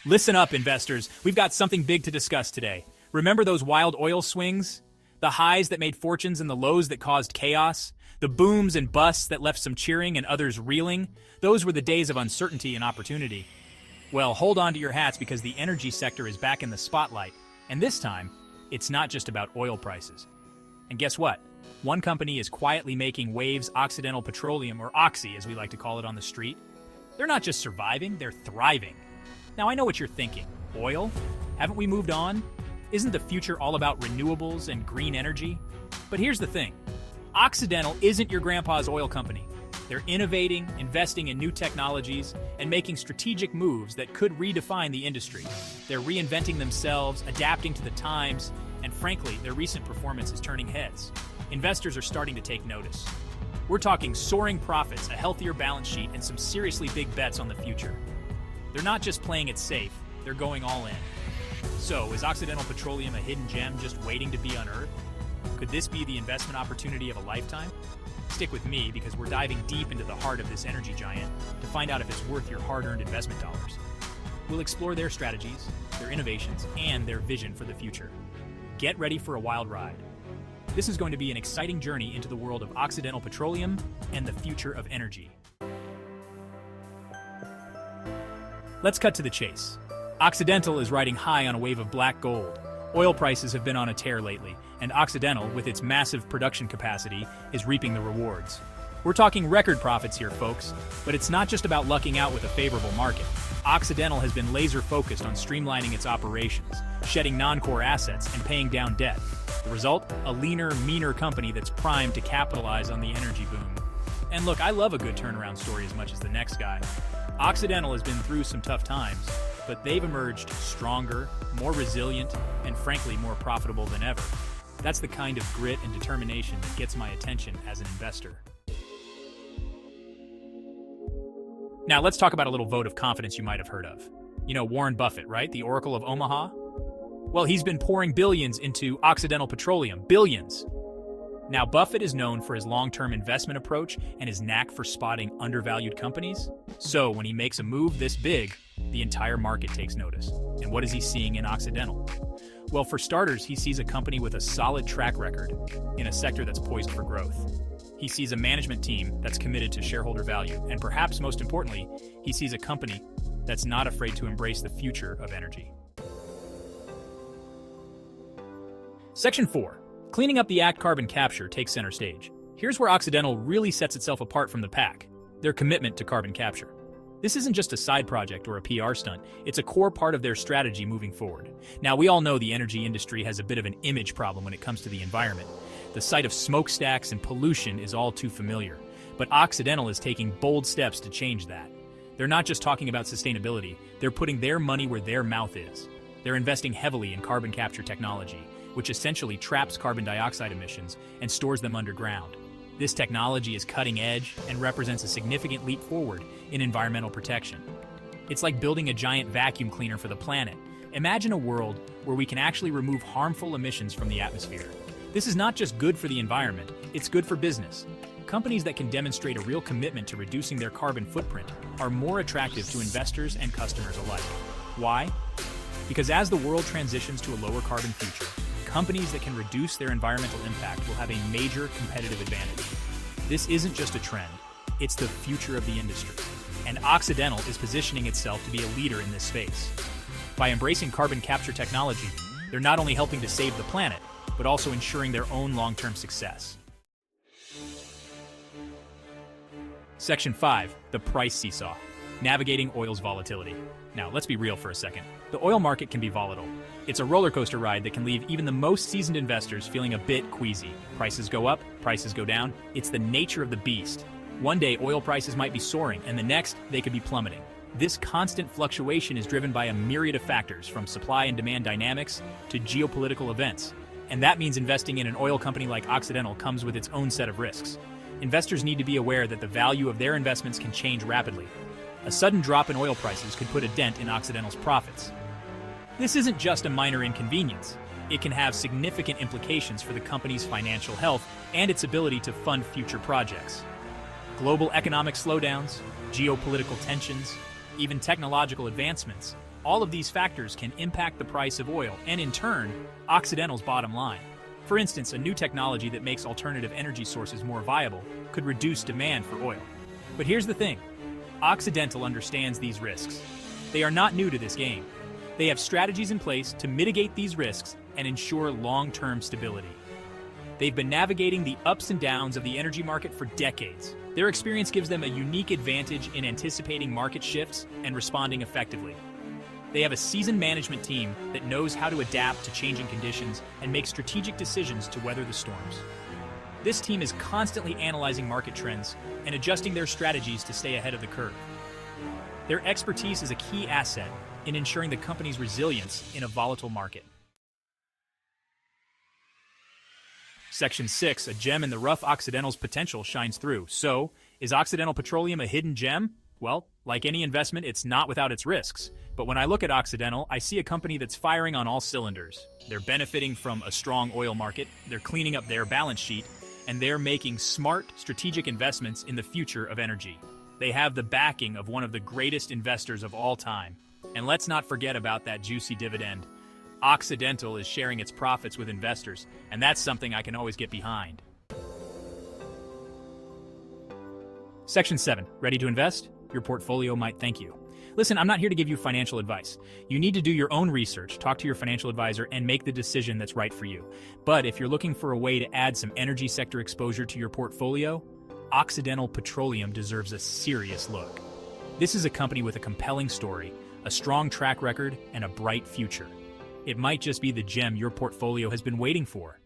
Listen up, investors. We've got something big to discuss today. Remember those wild oil swings? The highs that made fortunes and the lows that caused chaos? The booms and busts that left some cheering and others reeling? Those were the days of uncertainty and opportunity. Well, hold on to your hats because the energy sector is back in the spotlight. And this time, it's not just about oil prices. And guess what? One company is quietly making waves, Occidental Petroleum, or Oxy as we like to call it on the street. They're not just surviving, they're thriving. Now I know what you're thinking. Oil? Haven't we moved on? Isn't the future all about renewables and green energy? But here's the thing. Occidental isn't your grandpa's oil company. They're innovating, investing in new technologies, and making strategic moves that could redefine the industry. They're reinventing themselves, adapting to the times, and frankly, their recent performance is turning heads. Investors are starting to take notice. We're talking soaring profits, a healthier balance sheet, and some seriously big bets on the future. They're not just playing it safe, they're going all in. So, is Occidental Petroleum a hidden gem just waiting to be unearthed? Could this be the investment opportunity of a lifetime? Stick with me because we're diving deep into the heart of this energy giant to find out if it's worth your hard-earned investment dollars. We'll explore their strategies, their innovations, and their vision for the future. Get ready for a wild ride. This is going to be an exciting journey into the world of Occidental Petroleum and the future of energy. Let's cut to the chase. Occidental is riding high on a wave of black gold. Oil prices have been on a tear lately, and Occidental, with its massive production capacity, is reaping the rewards. We're talking record profits here, folks, but it's not just about lucking out with a favorable market. Occidental has been laser-focused on streamlining its operations, shedding non-core assets, and paying down debt. The result? A leaner, meaner company that's primed to capitalize on the energy boom. And look, I love a good turnaround story as much as the next guy. Occidental has been through some tough times, but they've emerged stronger, more resilient, and frankly more profitable than ever. That's the kind of grit and determination that gets my attention as an investor. Now let's talk about a little vote of confidence you might have heard of. You know Warren Buffett, right? The Oracle of Omaha? Well, he's been pouring billions into Occidental Petroleum. Billions! Now, Buffett is known for his long-term investment approach and his knack for spotting undervalued companies. So, when he makes a move this big, the entire market takes notice. And what is he seeing in Occidental? Well, for starters, he sees a company with a solid track record in a sector that's poised for growth. He sees a management team that's committed to shareholder value. And perhaps most importantly, he sees a company that's not afraid to embrace the future of energy. Section 4. Cleaning up the act carbon capture takes center stage. Here's where Occidental really sets itself apart from the pack: their commitment to carbon capture. This isn't just a side project or a PR stunt, it's a core part of their strategy moving forward. Now, we all know the energy industry has a bit of an image problem when it comes to the environment. The sight of smokestacks and pollution is all too familiar. But Occidental is taking bold steps to change that. They're not just talking about sustainability, they're putting their money where their mouth is. They're investing heavily in carbon capture technology, which essentially traps carbon dioxide emissions and stores them underground. This technology is cutting edge and represents a significant leap forward in environmental protection. It's like building a giant vacuum cleaner for the planet. Imagine a world where we can actually remove harmful emissions from the atmosphere. This is not just good for the environment, it's good for business. Companies that can demonstrate a real commitment to reducing their carbon footprint are more attractive to investors and customers alike. Why? Because as the world transitions to a lower carbon future, companies that can reduce their environmental impact will have a major competitive advantage. This isn't just a trend, it's the future of the industry. And Occidental is positioning itself to be a leader in this space. By embracing carbon capture technology, they're not only helping to save the planet, but also ensuring their own long-term success. Section 5, the Price Seesaw, navigating oil's volatility. Now, let's be real for a second. The oil market can be volatile. It's a roller coaster ride that can leave even the most seasoned investors feeling a bit queasy. Prices go up, prices go down. It's the nature of the beast. One day, oil prices might be soaring, and the next, they could be plummeting. This constant fluctuation is driven by a myriad of factors, from supply and demand dynamics to geopolitical events. And that means investing in an oil company like Occidental comes with its own set of risks. Investors need to be aware that the value of their investments can change rapidly. A sudden drop in oil prices could put a dent in Occidental's profits. This isn't just a minor inconvenience. It can have significant implications for the company's financial health and its ability to fund future projects. Global economic slowdowns, geopolitical tensions, even technological advancements. All of these factors can impact the price of oil and, in turn, Occidental's bottom line. For instance, a new technology that makes alternative energy sources more viable could reduce demand for oil. But here's the thing. Occidental understands these risks. They are not new to this game. They have strategies in place to mitigate these risks and ensure long-term stability. They've been navigating the ups and downs of the energy market for decades. Their experience gives them a unique advantage in anticipating market shifts and responding effectively. They have a seasoned management team that knows how to adapt to changing conditions and make strategic decisions to weather the storms. This team is constantly analyzing market trends and adjusting their strategies to stay ahead of the curve. Their expertise is a key asset in ensuring the company's resilience in a volatile market. Section 6, a gem in the rough. Occidental's potential shines through. So, is Occidental Petroleum a hidden gem? Well, like any investment, it's not without its risks. But when I look at Occidental, I see a company that's firing on all cylinders. They're benefiting from a strong oil market, they're cleaning up their balance sheet, and they're making smart, strategic investments in the future of energy. They have the backing of one of the greatest investors of all time. And let's not forget about that juicy dividend. Occidental is sharing its profits with investors, and that's something I can always get behind. Section 7. Ready to invest? Your portfolio might thank you. Listen, I'm not here to give you financial advice. You need to do your own research, talk to your financial advisor, and make the decision that's right for you. But if you're looking for a way to add some energy sector exposure to your portfolio, Occidental Petroleum deserves a serious look. This is a company with a compelling story, a strong track record, and a bright future. It might just be the gem your portfolio has been waiting for.